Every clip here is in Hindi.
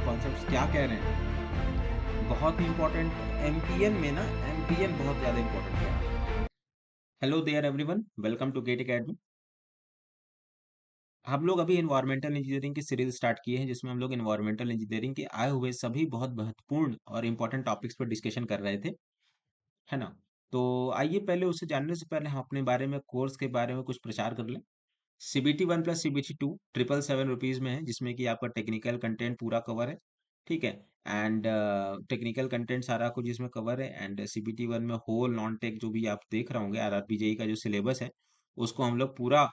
कॉन्सेप्ट्स क्या कह रहे हैं, बहुत ही इंपॉर्टेंट। एमपीएन में ना, एमपीएन बहुत ज़्यादा इंपॉर्टेंट है। Hello there everyone, welcome to GATE academy. हम लोग अभी इन्वायरमेंटल इंजीनियरिंग की सीरीज स्टार्ट किए हैं, जिसमें हम लोग इन्वायरमेंटल इंजीनियरिंग के आए हुए सभी बहुत महत्वपूर्ण और इंपॉर्टेंट टॉपिक्स पर डिस्कशन कर रहे थे, है ना। तो आइए पहले उससे जानने से पहले हम अपने बारे में, कोर्स के बारे में कुछ प्रचार कर लें। CBT 1 प्लस CBT 2 777 रुपीज़ में है, जिसमें कि आपका टेक्निकल कंटेंट पूरा कवर है, ठीक है। एंड टेक्निकल कंटेंट सारा कुछ इसमें कवर है। एंड CBT 1 में होल नॉन टेक जो भी आप देख रहे होंगे, RRBJE का जो सिलेबस है, उसको हम लोग पूरा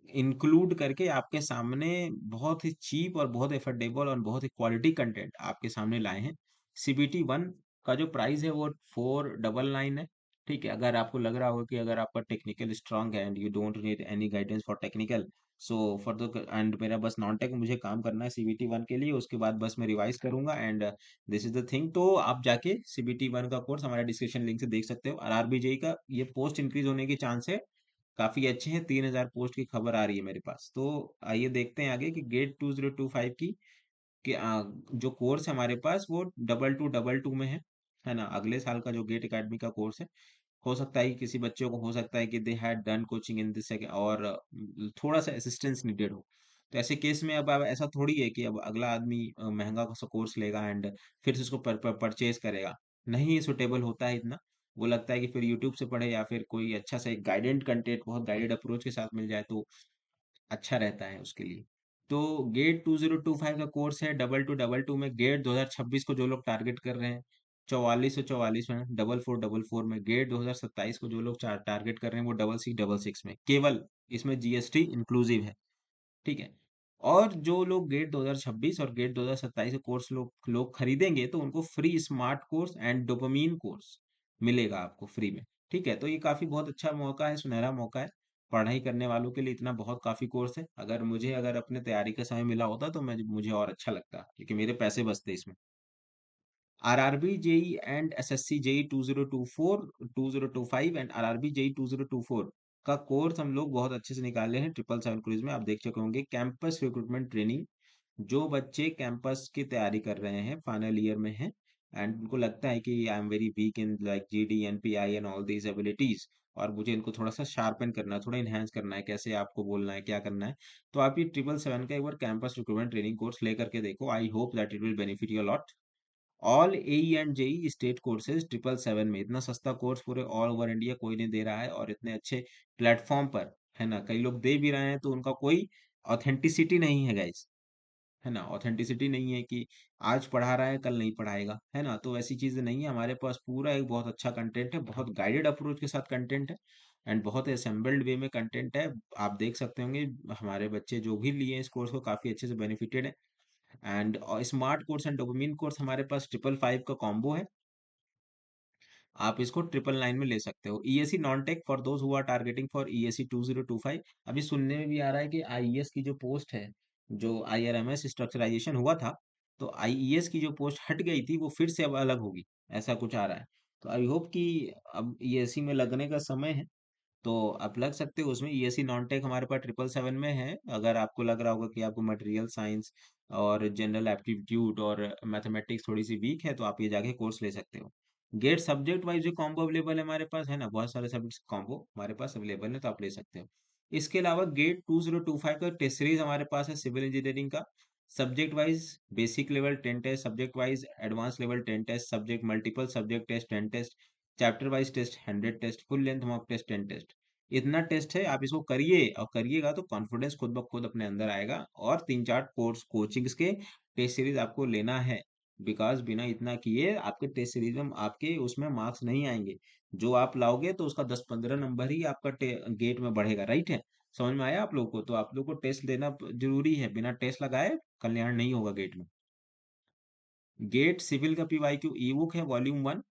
इंक्लूड करके आपके सामने बहुत ही चीप और बहुत एफोर्डेबल और बहुत ही क्वालिटी कंटेंट आपके सामने लाए हैं। CBT 1 का जो प्राइस है वो 499 है, ठीक है। अगर आपको लग रहा हो कि अगर आपका टेक्निकल स्ट्रांग है and you don't need any guidance for technical, so for the end मेरा बस नॉन टेक मुझे काम करना है CBT 1 के लिए, उसके बाद बस मैं रिवाइज करूंगा and this is the thing, तो आप जाके CBT 1 का कोर्स हमारे डिस्क्रिप्शन लिंक से देख सकते हो। RRBJE का ये पोस्ट इंक्रीज होने के चांस है काफी अच्छे हैं, 3000 पोस्ट की खबर आ रही है मेरे पास। तो आइए देखते हैं आगे कि गेट 2025 की जो कोर्स है हमारे पास वो 2222 में है ना। अगले साल का जो गेट एकेडमी का कोर्स है, हो सकता है कि किसी बच्चों को हो सकता है कि they had done coaching in this और थोड़ा सा असिस्टेंस नीडेड हो। तो ऐसे केस में अब ऐसा थोड़ी है कि अब अगला आदमी महंगा सा कोर्स लेगा एंड फिर से उसको परचेज करेगा। नहीं, ये सुटेबल होता है इतना। वो लगता है कि फिर यूट्यूब से पढ़े या फिर कोई अच्छा सा एक गाइडेड कंटेंट बहुत गाइडेड अप्रोच के साथ मिल जाए तो अच्छा रहता है उसके लिए। तो गेट 2025 का कोर्स है 2222 में। गेट 2026 को जो लोग टारगेट कर रहे हैं 4444 में, 4444 में। गेट 2027 को जो लोग टारगेट कर रहे हैं वो 6666 में, केवल इसमें जीएसटी इंक्लूसिव है, ठीक है। और जो लोग गेट 2026 और गेट 2027 के कोर्स लोग खरीदेंगे तो उनको free smart course and dopamine course मिलेगा आपको फ्री में, ठीक है। तो ये काफी बहुत अच्छा मौका है, सुनहरा मौका है पढ़ाई करने वालों के लिए। इतना बहुत काफी कोर्स है। अगर अपने तैयारी का समय मिला होता तो मुझे और अच्छा लगता, क्योंकि मेरे पैसे बचते इसमें। RRB JE and SSC JE 2024 2025 and RRB JE 2024 का कोर्स हम लोग बहुत अच्छे से निकाले हैं 777 क्रूज में। आप देख चुके होंगे कैंपस रिक्रूटमेंट ट्रेनिंग। जो बच्चे कैंपस की तैयारी कर रहे हैं, फाइनल ईयर में हैं एंड उनको लगता है कि I am very weak in like GD NPI and all these abilities, और मुझे इनको थोड़ा सा शार्पन करना है, थोड़ा इन्हेंस करना है, कैसे आपको बोलना है, क्या करना है, तो आप ये 777 का एक बार कैंपस रिक्रूटमेंट ट्रेनिंग कोर्स लेकर के देखो। I hope that it will benefit you lot. All AE and JE state courses 777 में। इतना सस्ता कोर्स पूरे ऑल ओवर इंडिया कोई नहीं दे रहा है, और इतने अच्छे प्लेटफॉर्म पर, है ना। कई लोग दे भी रहे हैं तो उनका कोई ऑथेंटिसिटी नहीं है गाइस, है ना। ऑथेंटिसिटी नहीं है कि आज पढ़ा रहा है कल नहीं पढ़ाएगा, है ना। तो ऐसी चीजें नहीं है। हमारे पास पूरा एक बहुत अच्छा कंटेंट है, बहुत गाइडेड अप्रोच के साथ कंटेंट है एंड बहुत असेंबल्ड वे में कंटेंट है। आप देख सकते होंगे हमारे बच्चे जो भी लिए इस कोर्स को काफी अच्छे से बेनिफिटेड है। And smart course and dopamine course हमारे पास 555 का कॉम्बो है। आप इसको 999 में ले सकते हो। ESC non tech for those who are targeting for ESC 2025। अभी सुनने में भी आ रहा है कि आईईएस की जो पोस्ट है, जो आईआरएमएस स्ट्रक्चराइजेशन हुआ था, तो आईईएस की जो पोस्ट हट गई थी वो फिर से अब अलग होगी, ऐसा कुछ आ रहा है। तो आई होप कि अब ईएससी में लगने का समय है, तो आप लग सकते हो उसमें। ईएससी नॉन टेक हमारे पास 777 में है। अगर आपको लग रहा होगा कि आपको मटेरियल साइंस और जनरल एप्टीट्यूड और मैथमेटिक्स थोड़ी सी वीक है, तो आप ये जाके कोर्स ले सकते हो। गेट सब्जेक्ट वाइज जो कॉम्बो अवेलेबल है हमारे पास, है ना, बहुत सारे सब्जेक्ट कॉम्बो हमारे पास अवेलेबल है, तो आप ले सकते हो। इसके अलावा गेट 2025 का टेस्ट सीरीज हमारे पास है सिविल इंजीनियरिंग का। Subject wise basic level 10 test, subject wise advance level 10 test, subject multiple subject test 10 test, chapter wise test 100 test, full length mock test 10 test. इतना टेस्ट है, आप इसको करिए, और करिएगा तो कॉन्फिडेंस खुद ब खुद अपने अंदर आएगा। और 3 4 कोर्स कोचिंग्स के टेस्ट सीरीज आपको लेना है, बिकॉज बिना इतना किए आपके टेस्ट सीरीज में आपके उसमें मार्क्स नहीं आएंगे। जो आप लाओगे तो उसका 10 15 नंबर ही आपका गेट में बढ़ेगा, राइट है। समझ में आया आप लोग को? तो आप लोग को टेस्ट लेना जरूरी है, बिना टेस्ट लगाए कल्याण नहीं होगा गेट में। गेट सिविल का पीवाईक्यू ई बुक है वॉल्यूम 1।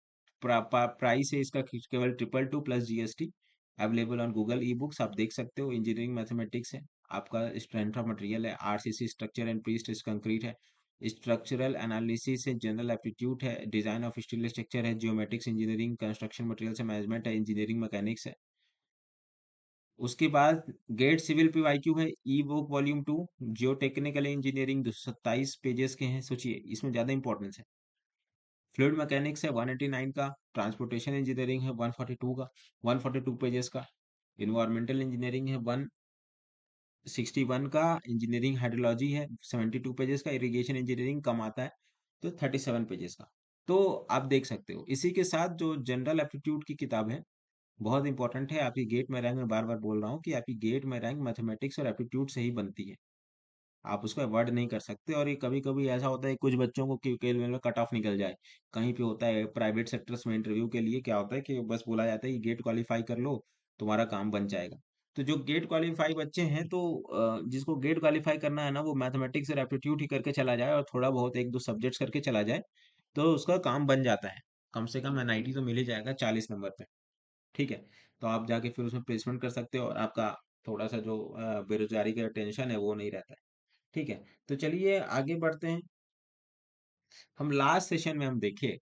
प्राइस है इसका केवल 222 plus GST. Available on Google e books, आप देख सकते हो। इंजीनियरिंग मैथमेटिक्स है आपका, स्ट्रेंथ ऑफ मटेरियल है, RCC structure and pre stress concrete है, स्ट्रक्चरल एनालिसिस है, जनरल एप्टीट्यूड है, डिजाइन ऑफ स्टील स्ट्रक्चर है, जियोमेट्रिक्स इंजीनियरिंग, कंस्ट्रक्शन मटेरियल से मैनेजमेंट है, इंजीनियरिंग मैकेनिक्स है। उसके बाद गेट सिविल पीवाईक्यू है, ई बुक वॉल्यूम 2, जियो टेक्निकल इंजीनियरिंग 227 पेजेस के हैं, सोचिए इसमें ज्यादा इंपॉर्टेंस है। फ्लूइड मैकेनिक्स है 189 का, ट्रांसपोर्टेशन इंजीनियरिंग है 142 का, 142 पेजेस का, इन्वायरमेंटल इंजीनियरिंग है 161 का, इंजीनियरिंग हाइड्रोलॉजी है 72 पेजेस का, इरिगेशन इंजीनियरिंग कम आता है तो 37 पेजेस का। तो आप देख सकते हो इसी के साथ जो जनरल एप्टीट्यूड की किताब है, बहुत इंपॉर्टेंट है आपकी गेट में रैंक, में बार बार बोल रहा हूँ कि आपकी गेट में रैंक मैथमेटिक्स और एप्टीट्यूड से ही बनती है, आप उसको अवॉइड नहीं कर सकते। और ये कभी कभी ऐसा होता है कुछ बच्चों को कि मतलब कट ऑफ निकल जाए, कहीं पे होता है प्राइवेट सेक्टर्स में इंटरव्यू के लिए क्या होता है कि बस बोला जाता है कि गेट क्वालिफाई कर लो, तुम्हारा काम बन जाएगा। तो जो गेट क्वालिफाई बच्चे हैं तो जिसको गेट क्वालिफाई करना है ना, वो मैथमेटिक्स और एप्टीट्यूड ही करके चला जाए और थोड़ा बहुत एक दो सब्जेक्ट्स करके चला जाए, तो उसका काम बन जाता है। कम से कम एनआईटी तो मिल ही जाएगा 40 नंबर पे। ठीक है, तो आप जाके फिर उसमें प्लेसमेंट कर सकते हो और आपका थोड़ा सा जो बेरोजगारी का टेंशन है वो नहीं रहता है। ठीक है, तो चलिए आगे बढ़ते हैं। हम लास्ट सेशन में हम देखे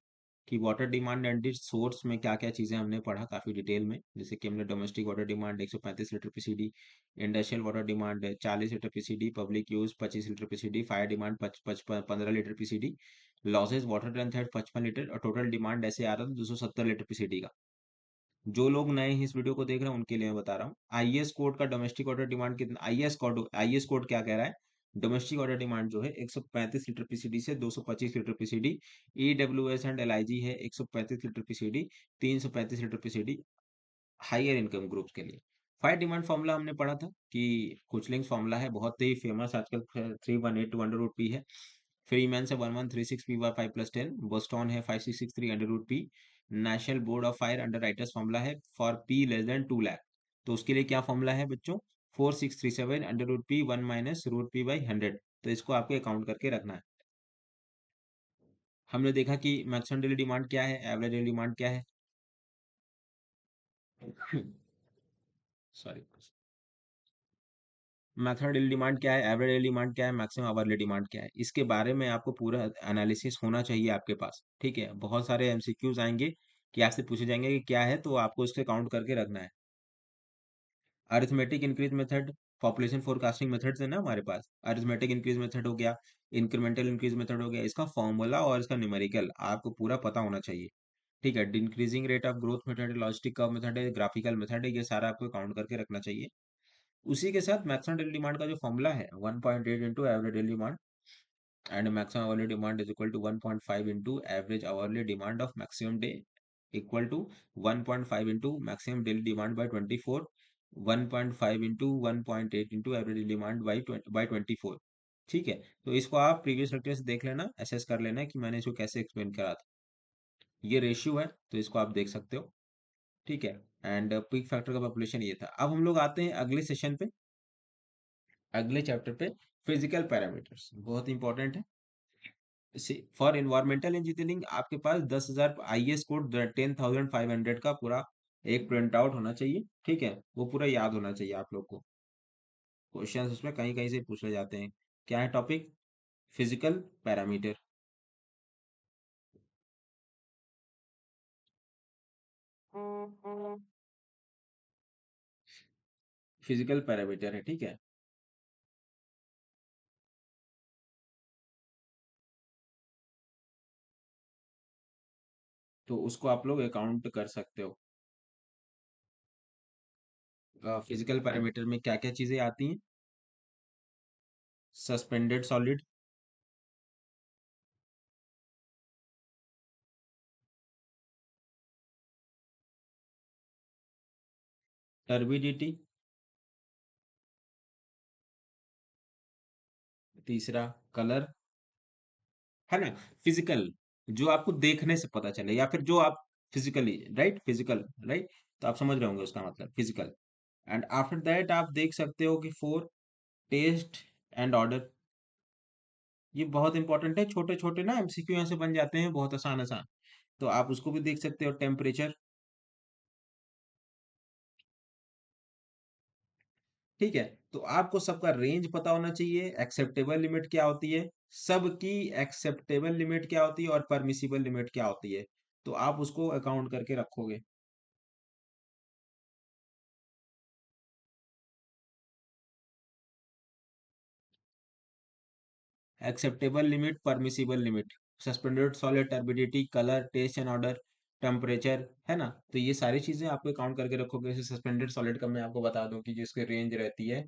कि water demand and it's source में क्या क्या चीजें हमने पढ़ा काफी डिटेल में, जैसे कि हमने domestic water demand 135 litre PCD, industrial water demand 40 litre PCD, public use 25 litre PCD, fire demand 15 litre PCD, losses water length है 55 लीटर, और टोटल डिमांड ऐसे आ रहा था 270 लीटर पीसीडी का। जो लोग नए हैं इस वीडियो को देख रहे हैं उनके लिए मैं बता रहा हूँ, आईएस कोड का डोमेस्टिक वाटर डिमांड कितना, आईएस कोड क्या कह रहा है, डोमेस्टिक वाटर डिमांड जो है 135 लीटर पीसीडी से 225 litre PCD, EWS and LIG है 135 litre PCD, 335 litre PCD, higher income groups के लिए। फाइव डिमांड फॉर्मूला हमने पढ़ा था कि कुचलिंग्स फॉर्मूला है, बहुत ही फेमस आजकल, 318 अंडर रूट पी है, फ्रीमैन से 1136 पी बाय 5 + 10, बोस्टॉन है 5663 under root P, National Board of fire underwriters formula है for P less than 2 lakh, तो उसके लिए क्या फॉर्मूला है बच्चों, 4637 अंडर रूट पी 1 - रूट पी/100, तो इसको आपको अकाउंट करके रखना है। हमने देखा कि मैक्सिमम डेली डिमांड क्या है, एवरेज डेली डिमांड क्या है, सॉरी, मैक्सिमम डेली डिमांड क्या है, एवरेज डेली डिमांड क्या है, मैक्सिमम आवरली डिमांड क्या है, इसके बारे में आपको पूरा एनालिसिस होना चाहिए आपके पास। ठीक है, बहुत सारे एमसीक्यूज आएंगे कि आपसे पूछे जाएंगे कि क्या है, तो आपको इसके काउंट करके रखना है। Arithmetic increase method, population forecasting methods है ना हमारे पास, अरिथमेटिक इंक्रीज मेथड हो गया, इंक्रीमेंटल इंक्रीज मेथड हो गया, इसका फॉर्मूला और इसका न्यूमेरिकल आपको पूरा पता होना चाहिए। ठीक है, increasing rate of growth method है, लॉजिस्टिक कर्व मेथड है, ग्राफिकल मेथड है, ये सारा आपको काउंट करके रखना चाहिए। उसी के साथ मैक्सिमम डेली डिमांड का जो फॉर्मूला है 1.8 into average daily demand, and maximum hourly demand is equal to 1.5 into average hourly demand of maximum day, equal to 1.5 into maximum daily demand by 24, 1.5 into 1.8 into average daily demand by 24। ठीक है, तो इसको आप प्रीवियस लेक्चर से देख लेना, एसेस कर लेना कि मैंने इसको कैसे एक्सप्लेन करा था। ये रेशियो है तो इसको आप देख सकते हो। ठीक है, एंड पीक फैक्टर का पॉपुलेशन ये था। अब हम लोग आते हैं अगले सेशन पे, अगले चैप्टर पे, फिजिकल पैरामीटर्स बहुत इंपॉर्टेंट है। फॉर इन्वायरमेंटल इंजीनियरिंग आपके पास 10,000 आईएस कोड 10,500 का पूरा एक प्रिंट आउट होना चाहिए। ठीक है, वो पूरा याद होना चाहिए आप लोग को, क्वेश्चंस उसमें कहीं कहीं से पूछे जाते हैं। क्या है topic, physical parameter, physical parameter है। ठीक है, तो उसको आप लोग अकाउंट कर सकते हो। फिजिकल पैरामीटर में क्या क्या चीजें आती हैं, सस्पेंडेड सॉलिड, टर्बिडिटी, तीसरा कलर, है ना, फिजिकल, जो आपको देखने से पता चले या फिर जो आप फिजिकली, राइट, फिजिकल, राइट, तो आप समझ रहे होंगे उसका मतलब फिजिकल। एंड आफ्टर दैट आप देख सकते हो कि फोर, टेस्ट एंड ऑर्डर, ये बहुत इंपॉर्टेंट है, छोटे छोटे ना एमसीक्यू यहाँ से बन जाते हैं, बहुत आसान आसान, तो आप उसको भी देख सकते हो। टेम्परेचर, ठीक है, तो आपको सबका रेंज पता होना चाहिए, एक्सेप्टेबल लिमिट क्या होती है, सबकी एक्सेप्टेबल लिमिट क्या होती है और परमिसिबल लिमिट क्या होती है, तो आप उसको अकाउंट करके रखोगे। Acceptable limit, permissible limit, suspended solid, turbidity, colour, taste and odour, temperature, है ना। तो ये सारी चीजें आपको काउंट करके रखोगे। जैसे सस्पेंडेड सॉलिड का मैं आपको बता दूं कि जिसकी रेंज रहती है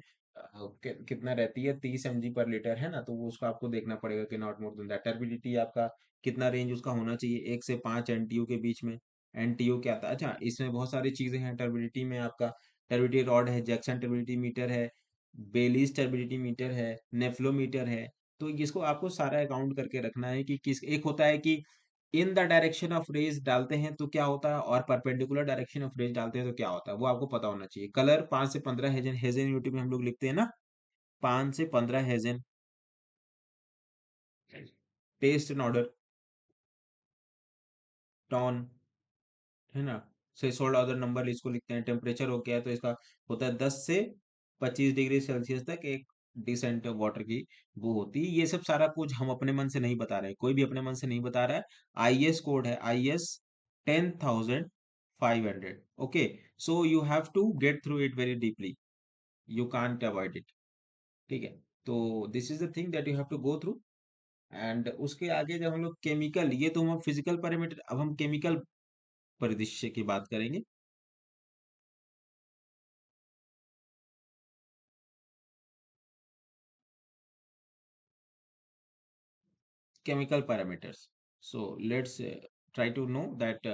कितना रहती है, 30 mg/लीटर, है ना। तो वो उसको आपको देखना पड़ेगा कि not more than that. Turbidity आपका कितना रेंज उसका होना चाहिए, 1 से 5 NTU के बीच में। NTU क्या था, अच्छा इसमें बहुत सारी चीजें हैं टर्बिडिटी में। आपका टर्बिडिटी रॉड है, जैक्सन टर्बिडिटी मीटर है, बेलीज टर्बिडिटी मीटर है, नेफ्लोमीटर है। तो इसको आपको सारा अकाउंट करके रखना है कि किस, एक होता है कि in the direction of rays डालते हैं तो क्या होता है, और परपेंडिकुलर डायरेक्शन ऑफ रेज डालते हैं तो क्या होता है, वो आपको पता होना चाहिए। कलर 5 से 15 हेजन, हेजन यूनिट में हम लोग लिखते हैं ना, 5 से 15 हेजन। टेस्ट एंड ऑर्डर, टॉन, है ना। थ्रेशोल्ड अदर नंबर इसको लिखते हैं। टेम्परेचर हो गया तो इसका होता है 10 से 25 डिग्री सेल्सियस तक एक डिसेंट वाटर की वो होती है। ये सब सारा कुछ हम अपने मन से नहीं बता रहे, कोई भी अपने मन से नहीं बता रहा है। IS कोड है, IS 10,500। Okay, so you have to get through it very deeply, you can't avoid it. ठीक है, तो this is the thing that you have to go through. And उसके आगे जब हम लोग केमिकल, ये तो हम फिजिकल पैरामीटर, अब हम केमिकल परिदृश्य की बात करेंगे। chemical parameters. So let's try to know that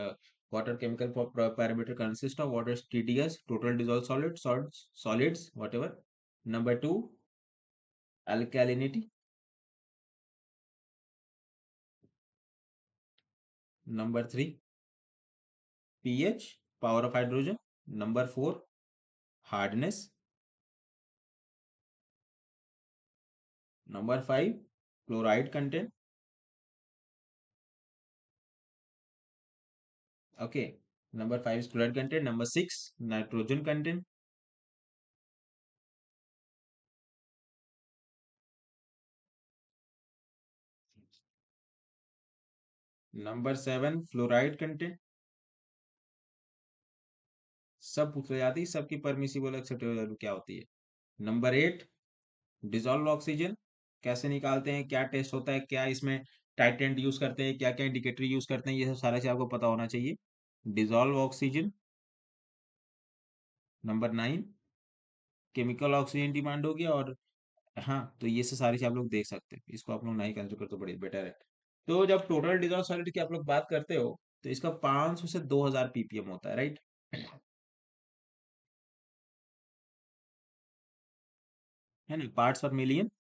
what are chemical parameter consist of. What is TDS, total dissolved solid, solids, whatever. Number two, alkalinity. Number three, pH, power of hydrogen. Number four, hardness. Number five, chloride content. Okay. Number five is chloride content. Number six, nitrogen content. Number seven, fluoride content. सब पूछ जाती है, सबकी परमिसिबल एक्सेप्टेबल वैल्यू क्या होती है। नंबर एट, डिजॉल्व ऑक्सीजन कैसे निकालते हैं, क्या टेस्ट होता है, क्या इसमें टाइटेंट यूज करते हैं, क्या क्या इंडिकेटर यूज करते हैं, ये सब सारा चीज आपको पता होना चाहिए। Dissolve oxygen. Number nine, chemical oxygen demand हो गया। और हाँ, तो ये से सारी चीज आप लोग देख सकते हैं, इसको आप लोग नहीं कंसिडर करते तो बड़ी बेटर है। तो जब टोटल डिजॉल्व सॉलिड की आप लोग बात करते हो तो इसका 500 से 2000 ppm होता है, राइट। है ना, पार्ट्स पर मिलियन।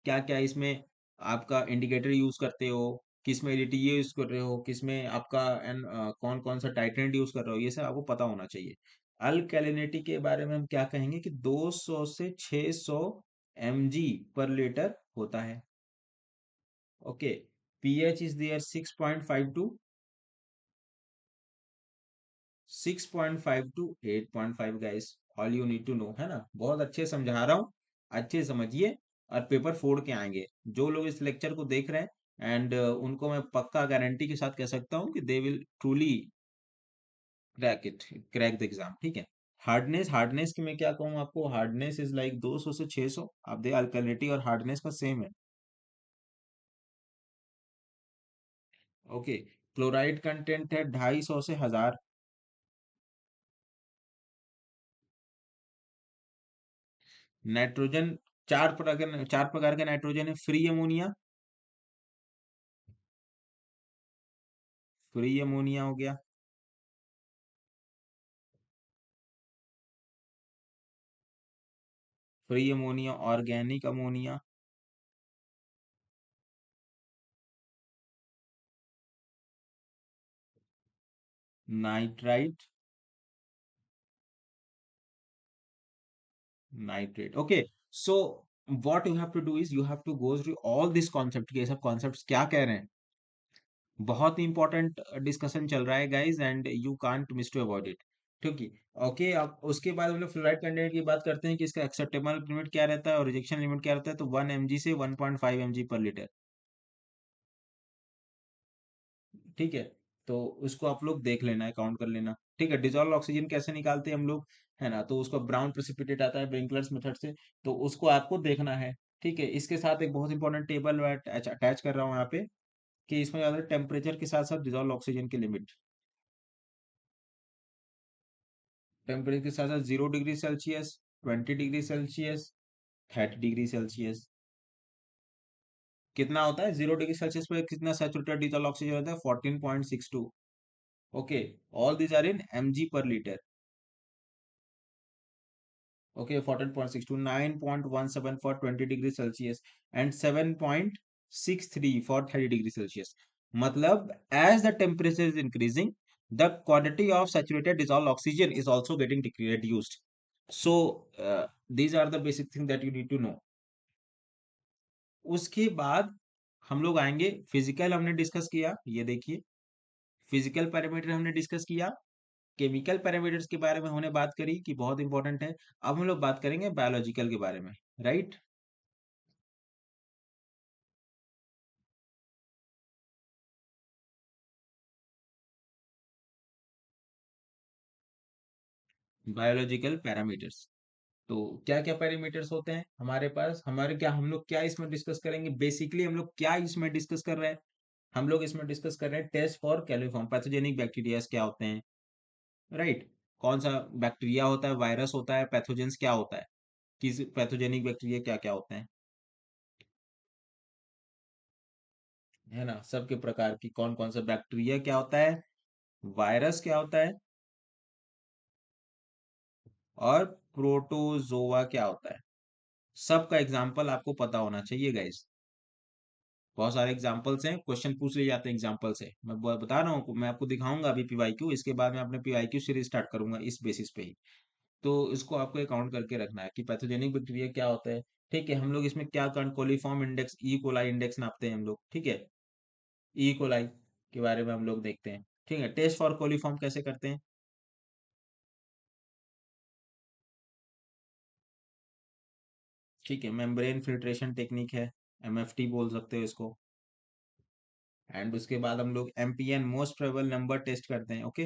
क्या क्या इसमें आपका इंडिकेटर यूज करते हो, किस में एलईडी यूज कर रहे हो, किस में आपका एन कौन कौन सा टाइटेंट यूज कर रहे हो, ये सब आपको पता होना चाहिए। अल्कैलिनिटी के बारे में हम क्या कहेंगे कि 200 से 600 mg/लीटर होता है। Okay, pH is there 6.5 to 6.5 to 8.5 guys, all you need to know, है ना। बहुत अच्छे समझा रहा हूँ, अच्छे समझिए और पेपर फोड़ के आएंगे जो लोग इस लेक्चर को देख रहे हैं। एंड उनको मैं पक्का गारंटी के साथ कह सकता हूँ कि they will truly crack it, crack the exam. ठीक है। हार्डनेस, हार्डनेस की मैं क्या कहूँ आपको, हार्डनेस इज लाइक 200 से 600। आप दे अल्कलिनिटी और हार्डनेस का सेम है। ओके, क्लोराइड कंटेंट है 250 से 1000। नाइट्रोजन, चार प्रकार का नाइट्रोजन है। फ्री अमोनिया, फ्री अमोनिया हो गया। Free ammonia, organic ammonia, nitrite, nitrate. Okay, so what you have to do is you have to go through all this concept, ये सब कॉन्सेप्ट्स क्या कह रहे हैं। बहुत ही इंपॉर्टेंट डिस्कशन चल रहा है guys, and you can't miss to avoid it. ठीक है। ओके, अब उसके बाद हम लोग फ्लोराइड कंटेंट की बात करते हैं कि इसका एक्सेप्टेबल लिमिट क्या रहता है और रिजेक्शन लिमिट क्या रहता है। तो 1 mg से 1.5 mg/लीटर। ठीक है, तो उसको आप लोग देख लेना है, काउंट कर लेना। ठीक है, डिजॉल्व ऑक्सीजन कैसे निकालते हैं हम लोग, है ना। तो उसको ब्राउन प्रेसिपिटेट आता है ब्रिंकलर्स मेथड से, तो उसको आपको देखना है। ठीक है, इसके साथ एक बहुत इंपॉर्टेंट टेबल अटैच कर रहा हूँ यहाँ पे, कि इसमें ज्यादा टेम्परेचर के साथ साथ डिजॉल्व ऑक्सीजन की लिमिट, टेम्परेचर के साथ साथ 0 degree Celsius, 20 degree Celsius, 30 degree Celsius. कितना होता है 0 डिग्री सेल्सियस पे, कितना सैचुरेटेड डिजॉल्व ऑक्सीजन होता है? 14.62। Okay, all these are in mg/liter। Okay, 14.62, 9.17 for 20 degree Celsius, and 7.63 for 30 degree Celsius. मतलब as the temperature is increasing, the quantity of saturated dissolved oxygen is also getting reduced. So these are the basic thing that you need to know. उसके बाद हम लोग आएंगे फिजिकल, हमने डिस्कस किया, ये देखिए फिजिकल पैरामीटर हमने डिस्कस किया। केमिकल पैरामीटर्स के बारे में हमने बात करी कि बहुत इंपॉर्टेंट है। अब हम लोग बात करेंगे बायोलॉजिकल के बारे में, राइट। बायोलॉजिकल पैरामीटर्स, तो क्या क्या पैरामीटर्स होते हैं हमारे पास, हमारे क्या, हम लोग क्या इसमें डिस्कस करेंगे? बेसिकली हम लोग क्या इसमें डिस्कस कर रहे हैं? हम लोग इसमें डिस्कस कर रहे हैं टेस्ट फॉर कैलिफॉर्म पैथोजेनिक बैक्टीरिया क्या होते हैं, राइट। कौन सा बैक्टीरिया होता है, वायरस होता है, पैथोजेंस क्या होता है, किस पैथोजेनिक बैक्टीरिया क्या क्या होते हैं, है ना। सबके प्रकार की कौन कौन सा बैक्टीरिया क्या होता है, वायरस क्या होता है, और प्रोटोजोआ क्या होता है। सबका एग्जाम्पल आपको पता होना चाहिए गाइस। बहुत सारे एग्जाम्पल्स हैं, क्वेश्चन पूछ लिए जाते हैं एग्जाम्पल से। मैं बता रहा हूँ, मैं आपको दिखाऊंगा अभी पीवाईक्यू, इसके बाद मैं अपने पीवाईक्यू सीरीज स्टार्ट करूंगा इस बेसिस पे ही। तो इसको आपको अकाउंट करके रखना है कि पैथोजेनिक बैक्टीरिया क्या होता है। ठीक है, हम लोग इसमें क्या coliform index, E coli index नापते हैं हम लोग, ठीक है। ई कोलाई के बारे में हम लोग देखते हैं। ठीक है, टेस्ट फॉर कोलिफॉर्म कैसे करते हैं? ठीक है, मेम्ब्रेन फिल्ट्रेशन टेक्निक है, एमएफटी बोल सकते हो इसको। एंड उसके बाद हम लोग MPN, most probable number test करते हैं, ओके।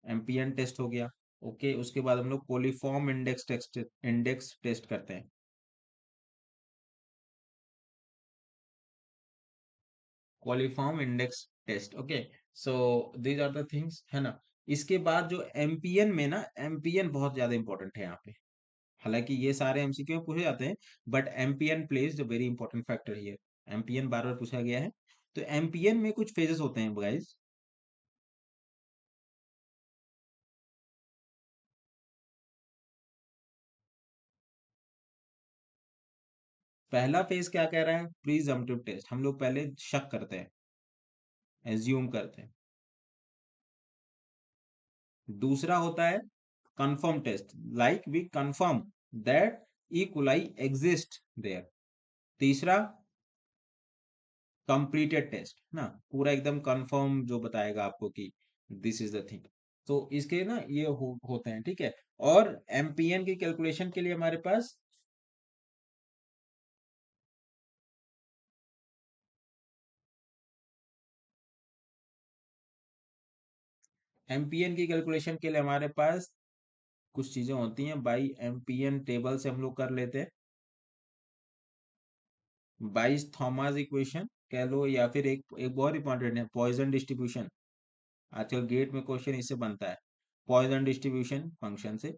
एमपीएन टेस्ट हो गया। ओके, उसके बाद हम लोग कोलिफॉर्म इंडेक्स टेस्ट करते हैं। Coliform index test, okay. So these are the things, है ना। इसके बाद जो एमपीएन में ना, एमपीएन बहुत ज्यादा इंपॉर्टेंट है यहाँ पे। हालांकि ये सारे एमसीक्यू में पूछे जाते हैं, but MPN plays a very important factor here. MPN बार बार पूछा गया है। तो एमपीएन में कुछ फेजेस होते हैं गाइस। पहला फेज क्या कह रहा है? प्रीजम्पटिव टेस्ट, हम लोग पहले शक करते हैं, एज्यूम करते हैं। दूसरा होता है confirm test, like we confirm that E coli exist there. तीसरा कंप्लीटेड टेस्ट ना, पूरा एकदम कंफर्म जो बताएगा आपको कि दिस इज द थिंग। तो इसके ना ये होते हैं, ठीक है। और एमपीएन की कैलकुलेशन के लिए हमारे पास, एमपीएन की कैलकुलेशन के लिए हमारे पास कुछ चीजें होती हैं। बाई एमपीएन टेबल से हम लोग कर लेते हैं, बाइस थॉमस इक्वेशन कह लो, या फिर एक बहुत इंपॉर्टेंट है पॉइजन डिस्ट्रीब्यूशन। आजकल गेट में क्वेश्चन इससे बनता है, पॉइजन डिस्ट्रीब्यूशन फंक्शन से।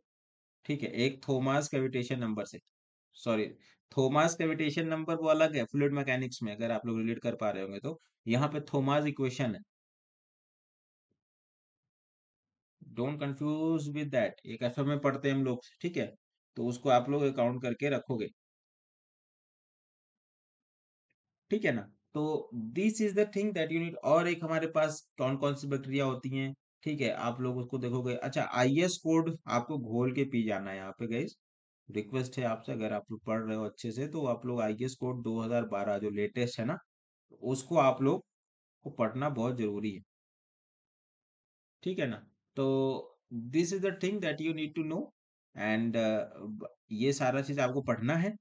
ठीक है, एक थॉमस कैविटेशन नंबर से, सॉरी, थॉमस कैविटेशन नंबर वो अलग है फ्लूइड मैकेनिक्स में, अगर आप लोग रिलेट कर पा रहे होंगे तो। यहाँ पे थॉमस इक्वेशन है, डोंट कंफ्यूज विद दैट, एक एफए में पढ़ते हैं हम लोग, ठीक है। तो उसको आप लोग अकाउंट करके रखोगे, ठीक है ना। तो this is the thing that you need. और एक हमारे पास कौन कौन सी बैक्टीरिया होती हैं, ठीक है, आप लोग उसको देखोगे। अच्छा, आईएस कोड आपको घोल के पी जाना है यहाँ पे गाइस। रिक्वेस्ट है आपसे, अगर आप लोग पढ़ रहे हो अच्छे से, तो आप लोग आईएस कोड 2012 जो लेटेस्ट है ना, उसको आप लोग को पढ़ना बहुत जरूरी है, ठीक है ना। तो this is the thing that you need to know. And ये सारा चीज आपको पढ़ना है।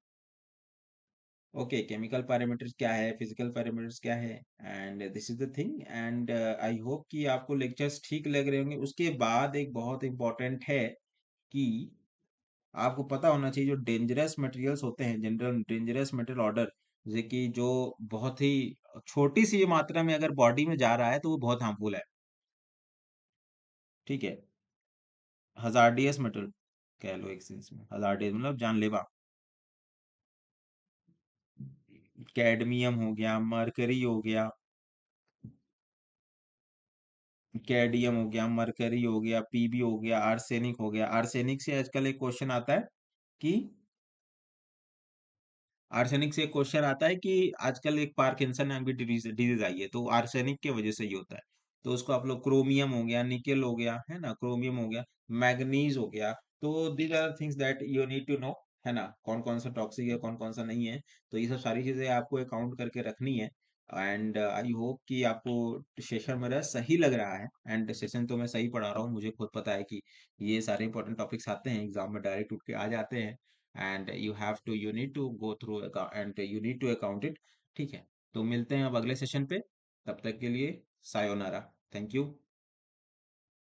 ओके, केमिकल पैरामीटर्स क्या है, फिजिकल पैरामीटर्स क्या है, and this is the thing. And I hope कि आपको लेक्चर्स ठीक लग रहे होंगे। उसके बाद एक बहुत इंपॉर्टेंट है कि आपको पता होना चाहिए जो डेंजरस मटेरियल्स होते हैं, जनरल डेंजरस मटेरियल ऑर्डर, जैसे कि जो बहुत ही छोटी सी मात्रा में अगर बॉडी में जा रहा है तो वो बहुत हार्मफुल है। ठीक है। हजार्डियस मटेरियल कह लो एक सेंस में, हजार्डियस मतलब जानलेवा। कैडमियम हो गया, मरकरी हो गया, कैडियम हो गया, मरकरी हो गया, पीबी हो गया, आर्सेनिक हो गया। आर्सेनिक से आजकल एक क्वेश्चन आता है कि आर्सेनिक से एक क्वेश्चन आता है कि आजकल एक पार्किंसन नाम की डिजीज आई है, तो आर्सेनिक की वजह से ही होता है। तो उसको आप लोग, क्रोमियम हो गया, निकेल हो गया, है ना, क्रोमियम हो गया, मैग्नीज हो गया। तो these are things that you need to know, है ना, कौन कौन सा टॉक्सिक है, कौन कौन सा नहीं है। तो ये सब सारी चीजें आपको अकाउंट करके रखनी है। एंड आई होप कि आपको सेशन मेरा सही लग रहा है। एंड सेशन तो मैं सही पढ़ा रहा हूँ, मुझे खुद पता है कि ये सारे इंपॉर्टेंट टॉपिक्स आते हैं एग्जाम में, डायरेक्ट उठ के आ जाते हैं। And you need to go through and you need to account it। ठीक है। तो मिलते हैं अब अगले सेशन पे, तब तक के लिए सायोनारा। Thank you.